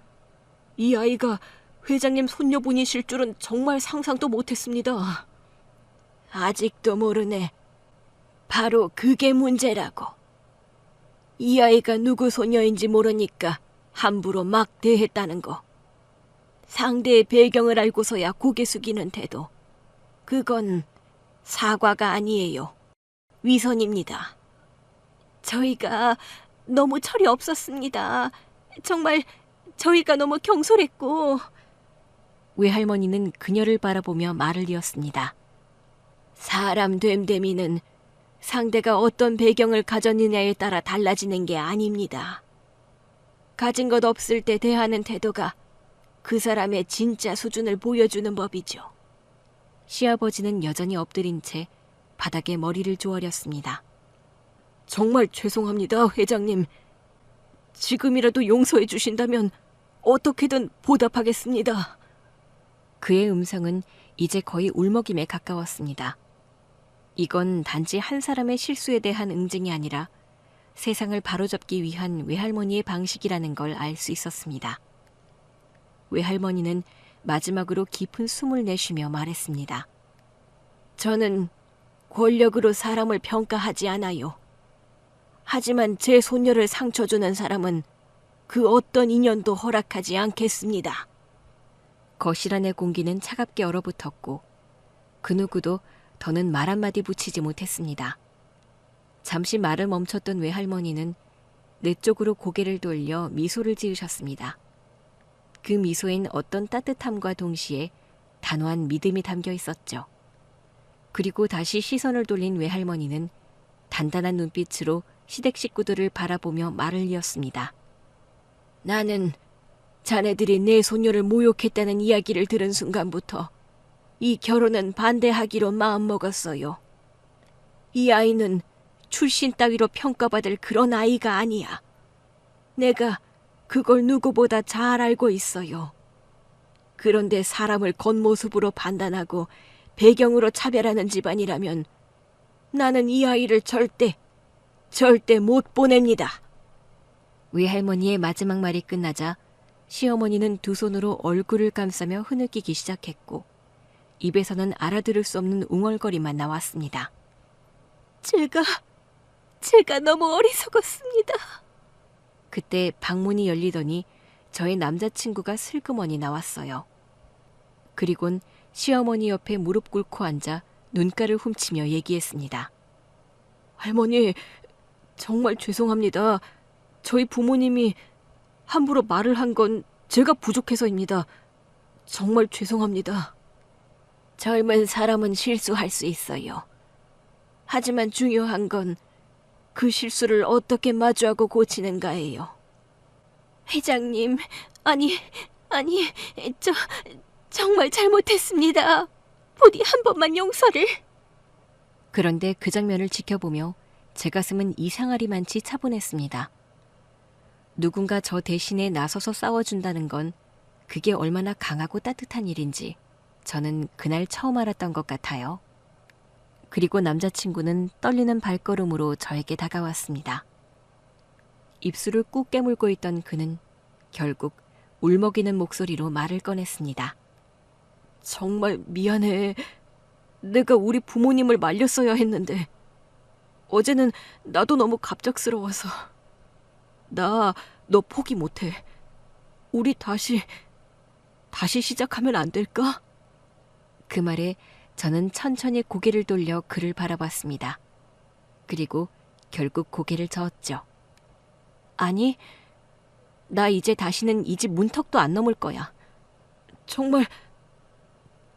이 아이가 회장님 손녀분이실 줄은 정말 상상도 못했습니다. 아직도 모르네. 바로 그게 문제라고. 이 아이가 누구 소녀인지 모르니까 함부로 막 대했다는 거. 상대의 배경을 알고서야 고개 숙이는 태도. 그건 사과가 아니에요. 위선입니다. 저희가 너무 철이 없었습니다. 정말 저희가 너무 경솔했고. 외할머니는 그녀를 바라보며 말을 이었습니다. 사람 됨됨이는 상대가 어떤 배경을 가졌느냐에 따라 달라지는 게 아닙니다. 가진 것 없을 때 대하는 태도가 그 사람의 진짜 수준을 보여주는 법이죠. 시아버지는 여전히 엎드린 채 바닥에 머리를 조아렸습니다. 정말 죄송합니다, 회장님. 지금이라도 용서해 주신다면 어떻게든 보답하겠습니다. 그의 음성은 이제 거의 울먹임에 가까웠습니다. 이건 단지 한 사람의 실수에 대한 응징이 아니라 세상을 바로잡기 위한 외할머니의 방식이라는 걸 알 수 있었습니다. 외할머니는 마지막으로 깊은 숨을 내쉬며 말했습니다. 저는 권력으로 사람을 평가하지 않아요. 하지만 제 손녀를 상처 주는 사람은 그 어떤 인연도 허락하지 않겠습니다. 거실 안의 공기는 차갑게 얼어붙었고 그 누구도 더는 말 한마디 붙이지 못했습니다. 잠시 말을 멈췄던 외할머니는 내 쪽으로 고개를 돌려 미소를 지으셨습니다. 그 미소엔 어떤 따뜻함과 동시에 단호한 믿음이 담겨 있었죠. 그리고 다시 시선을 돌린 외할머니는 단단한 눈빛으로 시댁 식구들을 바라보며 말을 이었습니다. 나는 자네들이 내 손녀를 모욕했다는 이야기를 들은 순간부터 이 결혼은 반대하기로 마음먹었어요. 이 아이는 출신 따위로 평가받을 그런 아이가 아니야. 내가 그걸 누구보다 잘 알고 있어요. 그런데 사람을 겉모습으로 판단하고 배경으로 차별하는 집안이라면 나는 이 아이를 절대 못 보냅니다. 외할머니의 마지막 말이 끝나자 시어머니는 두 손으로 얼굴을 감싸며 흐느끼기 시작했고 입에서는 알아들을 수 없는 웅얼거리만 나왔습니다. 제가 너무 어리석었습니다. 그때 방문이 열리더니 저의 남자친구가 슬그머니 나왔어요. 그리곤 시어머니 옆에 무릎 꿇고 앉아 눈가를 훔치며 얘기했습니다. 할머니, 정말 죄송합니다. 저희 부모님이 함부로 말을 한 건 제가 부족해서입니다. 정말 죄송합니다. 젊은 사람은 실수할 수 있어요. 하지만 중요한 건 그 실수를 어떻게 마주하고 고치는가예요. 회장님, 아니, 정말 잘못했습니다. 부디 한 번만 용서를. 그런데 그 장면을 지켜보며 제 가슴은 이상하리만치 차분했습니다. 누군가 저 대신에 나서서 싸워준다는 건 그게 얼마나 강하고 따뜻한 일인지 저는 그날 처음 알았던 것 같아요. 그리고 남자친구는 떨리는 발걸음으로 저에게 다가왔습니다. 입술을 꾹 깨물고 있던 그는 결국 울먹이는 목소리로 말을 꺼냈습니다. 정말 미안해. 내가 우리 부모님을 말렸어야 했는데 어제는 나도 너무 갑작스러워서. 나 너 포기 못해. 우리 다시 시작하면 안 될까? 그 말에 저는 천천히 고개를 돌려 그를 바라봤습니다. 그리고 결국 고개를 저었죠. 아니, 나 이제 다시는 이 집 문턱도 안 넘을 거야. 정말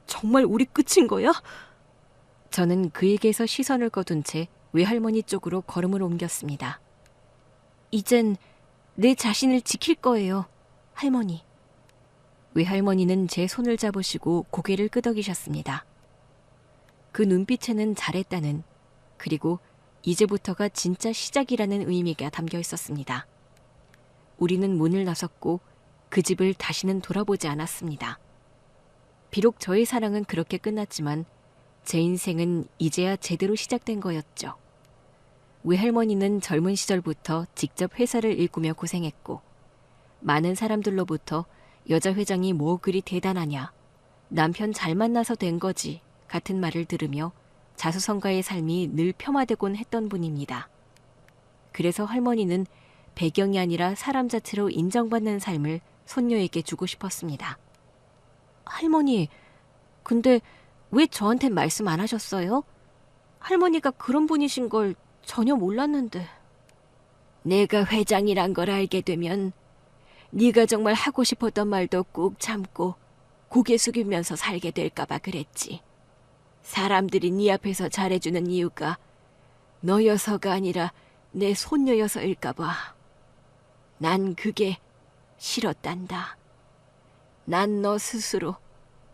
정말 우리 끝인 거야? 저는 그에게서 시선을 거둔 채 외할머니 쪽으로 걸음을 옮겼습니다. 이젠 내 자신을 지킬 거예요, 할머니. 외할머니는 제 손을 잡으시고 고개를 끄덕이셨습니다. 그 눈빛에는 잘했다는, 그리고 이제부터가 진짜 시작이라는 의미가 담겨 있었습니다. 우리는 문을 나섰고 그 집을 다시는 돌아보지 않았습니다. 비록 저의 사랑은 그렇게 끝났지만 제 인생은 이제야 제대로 시작된 거였죠. 외할머니는 젊은 시절부터 직접 회사를 일구며 고생했고 많은 사람들로부터 여자 회장이 뭐 그리 대단하냐, 남편 잘 만나서 된 거지 같은 말을 들으며 자수성가의 삶이 늘 폄하되곤 했던 분입니다. 그래서 할머니는 배경이 아니라 사람 자체로 인정받는 삶을 손녀에게 주고 싶었습니다. 할머니, 근데 왜 저한텐 말씀 안 하셨어요? 할머니가 그런 분이신 걸 전혀 몰랐는데. 내가 회장이란 걸 알게 되면 네가 정말 하고 싶었던 말도 꾹 참고 고개 숙이면서 살게 될까봐 그랬지. 사람들이 네 앞에서 잘해주는 이유가 너여서가 아니라 내 손녀여서일까봐. 난 그게 싫었단다. 난 너 스스로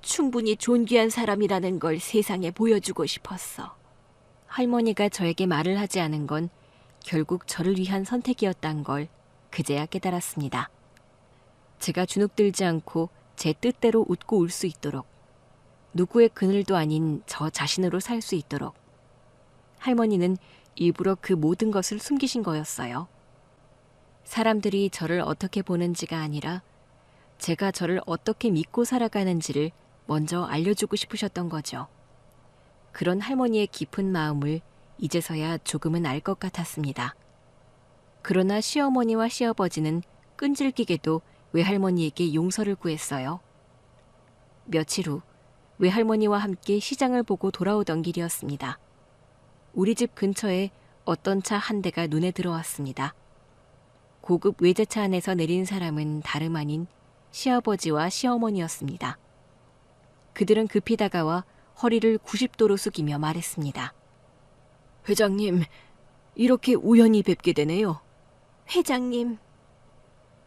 충분히 존귀한 사람이라는 걸 세상에 보여주고 싶었어. 할머니가 저에게 말을 하지 않은 건 결국 저를 위한 선택이었단 걸 그제야 깨달았습니다. 제가 주눅들지 않고 제 뜻대로 웃고 울 수 있도록, 누구의 그늘도 아닌 저 자신으로 살 수 있도록 할머니는 일부러 그 모든 것을 숨기신 거였어요. 사람들이 저를 어떻게 보는지가 아니라 제가 저를 어떻게 믿고 살아가는지를 먼저 알려주고 싶으셨던 거죠. 그런 할머니의 깊은 마음을 이제서야 조금은 알 것 같았습니다. 그러나 시어머니와 시아버지는 끈질기게도 외할머니에게 용서를 구했어요. 며칠 후 외할머니와 함께 시장을 보고 돌아오던 길이었습니다. 우리 집 근처에 어떤 차 한 대가 눈에 들어왔습니다. 고급 외제차 안에서 내린 사람은 다름 아닌 시아버지와 시어머니였습니다. 그들은 급히 다가와 허리를 90도로 숙이며 말했습니다. 회장님, 이렇게 우연히 뵙게 되네요. 회장님.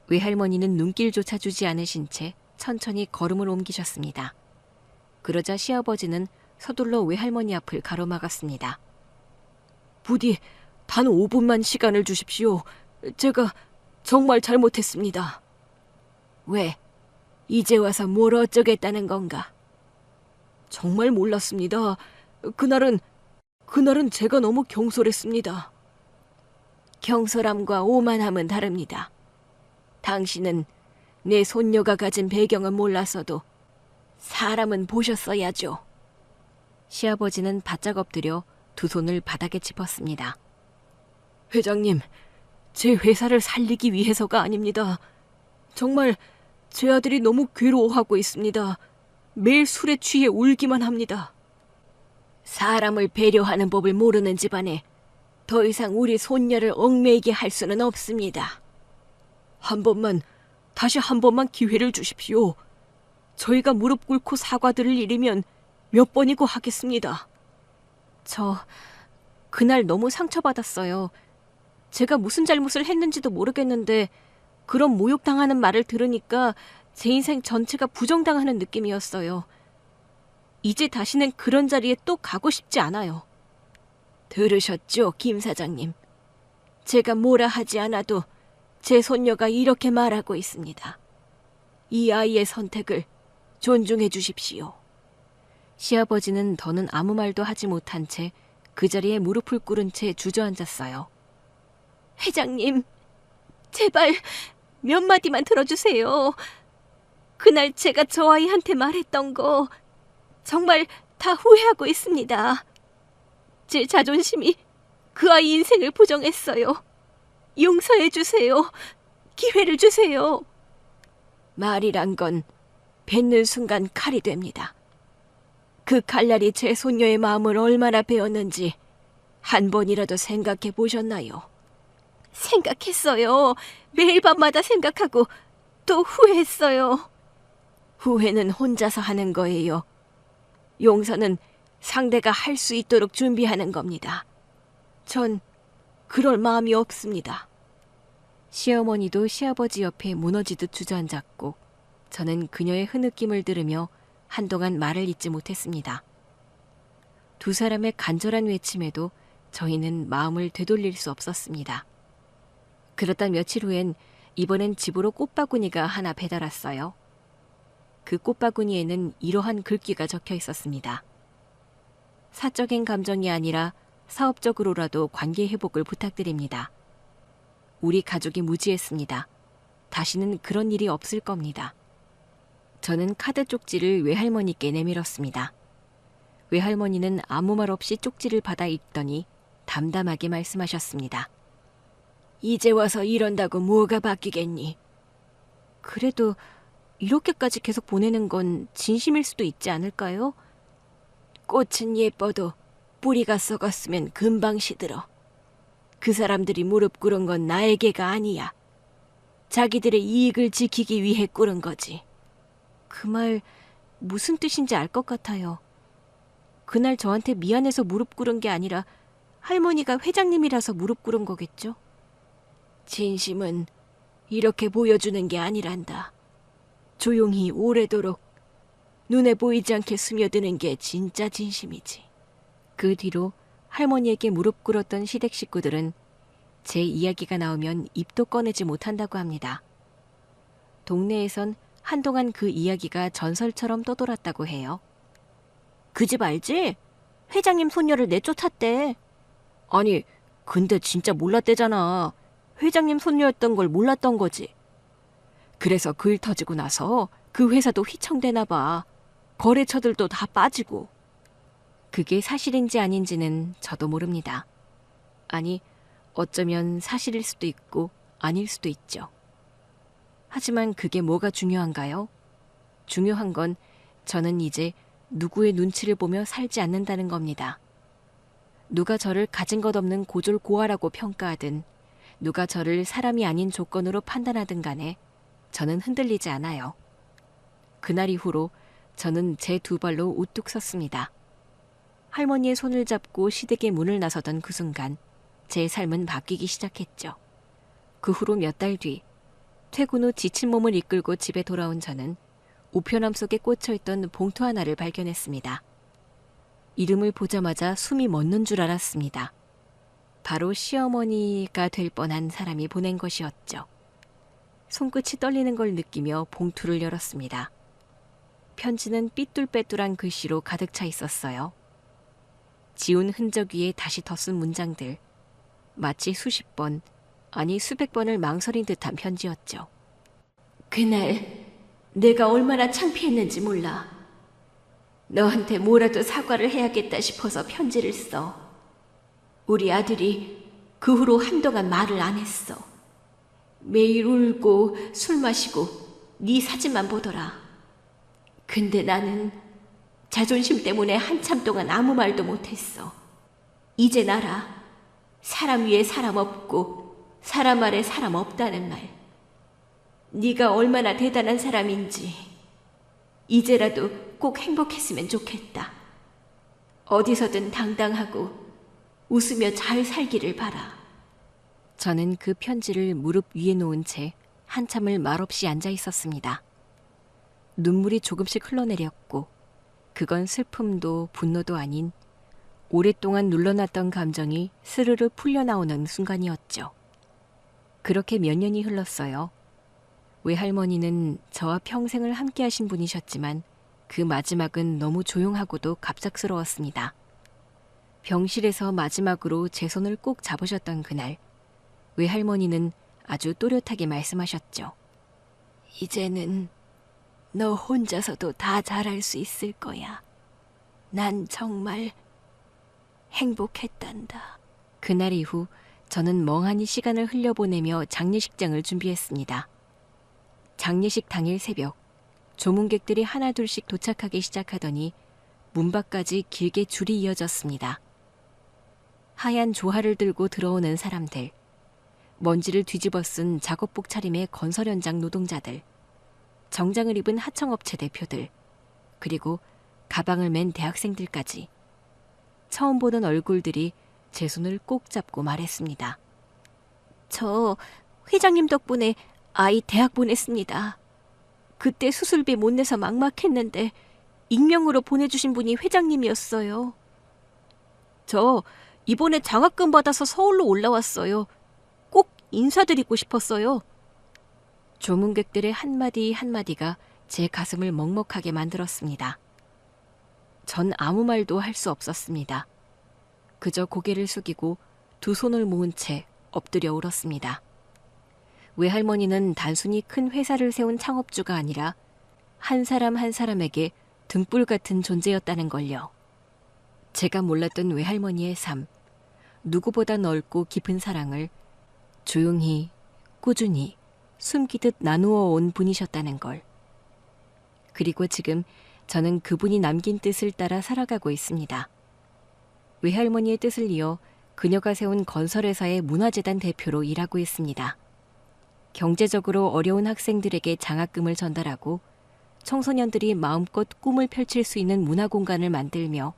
외할머니는 눈길조차 주지 않으신 채 천천히 걸음을 옮기셨습니다. 그러자 시아버지는 서둘러 외할머니 앞을 가로막았습니다. 부디 단 5분만 시간을 주십시오. 제가 정말 잘못했습니다. 왜? 이제 와서 뭘 어쩌겠다는 건가? 정말 몰랐습니다. 그날은 제가 너무 경솔했습니다. 경솔함과 오만함은 다릅니다. 당신은 내 손녀가 가진 배경은 몰랐어도 사람은 보셨어야죠. 시아버지는 바짝 엎드려 두 손을 바닥에 짚었습니다. 회장님, 제 회사를 살리기 위해서가 아닙니다. 정말 제 아들이 너무 괴로워하고 있습니다. 매일 술에 취해 울기만 합니다. 사람을 배려하는 법을 모르는 집안에 더 이상 우리 손녀를 얽매이게 할 수는 없습니다. 다시 한 번만 기회를 주십시오. 저희가 무릎 꿇고 사과드릴 일이면 몇 번이고 하겠습니다. 저 그날 너무 상처받았어요. 제가 무슨 잘못을 했는지도 모르겠는데 그런 모욕당하는 말을 들으니까 제 인생 전체가 부정당하는 느낌이었어요. 이제 다시는 그런 자리에 또 가고 싶지 않아요. 들으셨죠, 김 사장님? 제가 뭐라 하지 않아도 제 손녀가 이렇게 말하고 있습니다. 이 아이의 선택을 존중해 주십시오. 시아버지는 더는 아무 말도 하지 못한 채 그 자리에 무릎을 꿇은 채 주저앉았어요. 회장님, 제발 몇 마디만 들어주세요. 그날 제가 저 아이한테 말했던 거 정말 다 후회하고 있습니다. 제 자존심이 그 아이 인생을 부정했어요. 용서해 주세요. 기회를 주세요. 말이란 건 뱉는 순간 칼이 됩니다. 그 칼날이 제 손녀의 마음을 얼마나 베었는지 한 번이라도 생각해 보셨나요? 생각했어요. 매일 밤마다 생각하고 또 후회했어요. 후회는 혼자서 하는 거예요. 용서는 상대가 할 수 있도록 준비하는 겁니다. 전 그럴 마음이 없습니다. 시어머니도 시아버지 옆에 무너지듯 주저앉았고 저는 그녀의 흐느낌을 들으며 한동안 말을 잇지 못했습니다. 두 사람의 간절한 외침에도 저희는 마음을 되돌릴 수 없었습니다. 그러다 며칠 후엔 이번엔 집으로 꽃바구니가 하나 배달 왔어요. 그 꽃바구니에는 이러한 글귀가 적혀 있었습니다. 사적인 감정이 아니라 사업적으로라도 관계 회복을 부탁드립니다. 우리 가족이 무지했습니다. 다시는 그런 일이 없을 겁니다. 저는 카드 쪽지를 외할머니께 내밀었습니다. 외할머니는 아무 말 없이 쪽지를 받아 읽더니 담담하게 말씀하셨습니다. 이제 와서 이런다고 뭐가 바뀌겠니? 그래도 이렇게까지 계속 보내는 건 진심일 수도 있지 않을까요? 꽃은 예뻐도 뿌리가 썩었으면 금방 시들어. 그 사람들이 무릎 꿇은 건 나에게가 아니야. 자기들의 이익을 지키기 위해 꿇은 거지. 그 말 무슨 뜻인지 알 것 같아요. 그날 저한테 미안해서 무릎 꿇은 게 아니라 할머니가 회장님이라서 무릎 꿇은 거겠죠? 진심은 이렇게 보여주는 게 아니란다. 조용히 오래도록 눈에 보이지 않게 스며드는 게 진짜 진심이지. 그 뒤로 할머니에게 무릎 꿇었던 시댁 식구들은 제 이야기가 나오면 입도 꺼내지 못한다고 합니다. 동네에선 한동안 그 이야기가 전설처럼 떠돌았다고 해요. 그 집 알지? 회장님 손녀를 내쫓았대. 아니, 근데 진짜 몰랐대잖아. 회장님 손녀였던 걸 몰랐던 거지. 그래서 그 일 터지고 나서 그 회사도 휘청대나 봐. 거래처들도 다 빠지고. 그게 사실인지 아닌지는 저도 모릅니다. 아니, 어쩌면 사실일 수도 있고 아닐 수도 있죠. 하지만 그게 뭐가 중요한가요? 중요한 건 저는 이제 누구의 눈치를 보며 살지 않는다는 겁니다. 누가 저를 가진 것 없는 고졸고아라고 평가하든 누가 저를 사람이 아닌 조건으로 판단하든 간에 저는 흔들리지 않아요. 그날 이후로 저는 제 두 발로 우뚝 섰습니다. 할머니의 손을 잡고 시댁의 문을 나서던 그 순간 제 삶은 바뀌기 시작했죠. 그 후로 몇 달 뒤 퇴근 후 지친 몸을 이끌고 집에 돌아온 저는 우편함 속에 꽂혀있던 봉투 하나를 발견했습니다. 이름을 보자마자 숨이 멎는 줄 알았습니다. 바로 시어머니가 될 뻔한 사람이 보낸 것이었죠. 손끝이 떨리는 걸 느끼며 봉투를 열었습니다. 편지는 삐뚤빼뚤한 글씨로 가득 차 있었어요. 지운 흔적 위에 다시 덧쓴 문장들, 마치 수십 번, 아니 수백 번을 망설인 듯한 편지였죠. 그날 내가 얼마나 창피했는지 몰라. 너한테 뭐라도 사과를 해야겠다 싶어서 편지를 써. 우리 아들이 그 후로 한동안 말을 안 했어. 매일 울고 술 마시고 네 사진만 보더라. 근데 나는 자존심 때문에 한참 동안 아무 말도 못했어. 이젠 알아. 사람 위에 사람 없고 사람 아래 사람 없다는 말. 네가 얼마나 대단한 사람인지 이제라도 꼭 행복했으면 좋겠다. 어디서든 당당하고 웃으며 잘 살기를 바라. 저는 그 편지를 무릎 위에 놓은 채 한참을 말없이 앉아 있었습니다. 눈물이 조금씩 흘러내렸고 그건 슬픔도 분노도 아닌 오랫동안 눌러놨던 감정이 스르르 풀려나오는 순간이었죠. 그렇게 몇 년이 흘렀어요. 외할머니는 저와 평생을 함께하신 분이셨지만 그 마지막은 너무 조용하고도 갑작스러웠습니다. 병실에서 마지막으로 제 손을 꼭 잡으셨던 그날, 외할머니는 아주 또렷하게 말씀하셨죠. 이제는 너 혼자서도 다 잘할 수 있을 거야. 난 정말 행복했단다. 그날 이후 저는 멍하니 시간을 흘려보내며 장례식장을 준비했습니다. 장례식 당일 새벽, 조문객들이 하나둘씩 도착하기 시작하더니 문 밖까지 길게 줄이 이어졌습니다. 하얀 조화를 들고 들어오는 사람들, 먼지를 뒤집어 쓴 작업복 차림의 건설 현장 노동자들, 정장을 입은 하청업체 대표들, 그리고 가방을 맨 대학생들까지 처음 보는 얼굴들이 제 손을 꼭 잡고 말했습니다. 저 회장님 덕분에 아이 대학 보냈습니다. 그때 수술비 못 내서 막막했는데 익명으로 보내주신 분이 회장님이었어요. 저 이번에 장학금 받아서 서울로 올라왔어요. 꼭 인사드리고 싶었어요. 조문객들의 한마디 한마디가 제 가슴을 먹먹하게 만들었습니다. 전 아무 말도 할 수 없었습니다. 그저 고개를 숙이고 두 손을 모은 채 엎드려 울었습니다. 외할머니는 단순히 큰 회사를 세운 창업주가 아니라 한 사람 한 사람에게 등불 같은 존재였다는 걸요. 제가 몰랐던 외할머니의 삶, 누구보다 넓고 깊은 사랑을 조용히, 꾸준히, 숨기듯 나누어 온 분이셨다는 걸. 그리고 지금 저는 그분이 남긴 뜻을 따라 살아가고 있습니다. 외할머니의 뜻을 이어 그녀가 세운 건설회사의 문화재단 대표로 일하고 있습니다. 경제적으로 어려운 학생들에게 장학금을 전달하고 청소년들이 마음껏 꿈을 펼칠 수 있는 문화공간을 만들며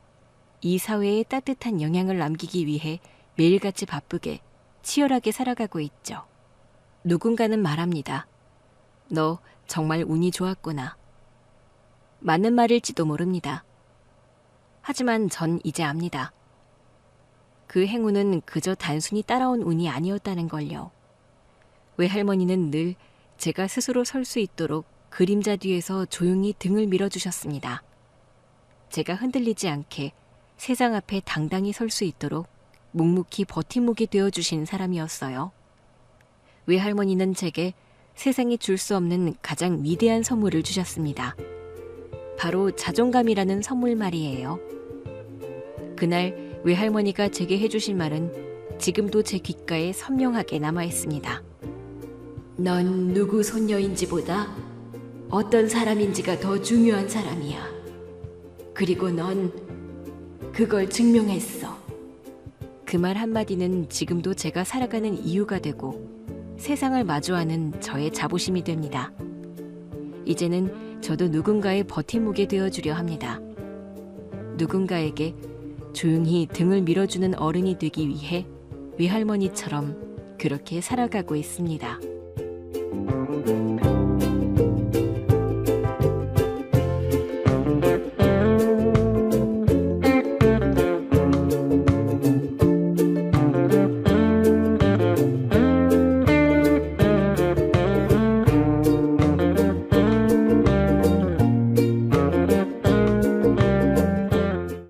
이 사회에 따뜻한 영향을 남기기 위해 매일같이 바쁘게 치열하게 살아가고 있죠. 누군가는 말합니다. 너 정말 운이 좋았구나. 맞는 말일지도 모릅니다. 하지만 전 이제 압니다. 그 행운은 그저 단순히 따라온 운이 아니었다는 걸요. 외할머니는 늘 제가 스스로 설 수 있도록 그림자 뒤에서 조용히 등을 밀어주셨습니다. 제가 흔들리지 않게 세상 앞에 당당히 설 수 있도록 묵묵히 버팀목이 되어주신 사람이었어요. 외할머니는 제게 세상이 줄 수 없는 가장 위대한 선물을 주셨습니다. 바로 자존감이라는 선물 말이에요. 그날 외할머니가 제게 해주신 말은 지금도 제 귓가에 선명하게 남아있습니다. 넌 누구 손녀인지보다 어떤 사람인지가 더 중요한 사람이야. 그리고 넌 그걸 증명했어. 그 말 한마디는 지금도 제가 살아가는 이유가 되고 세상을 마주하는 저의 자부심이 됩니다. 이제는 저도 누군가의 버팀목이 되어주려 합니다. 누군가에게 조용히 등을 밀어주는 어른이 되기 위해 외할머니처럼 그렇게 살아가고 있습니다.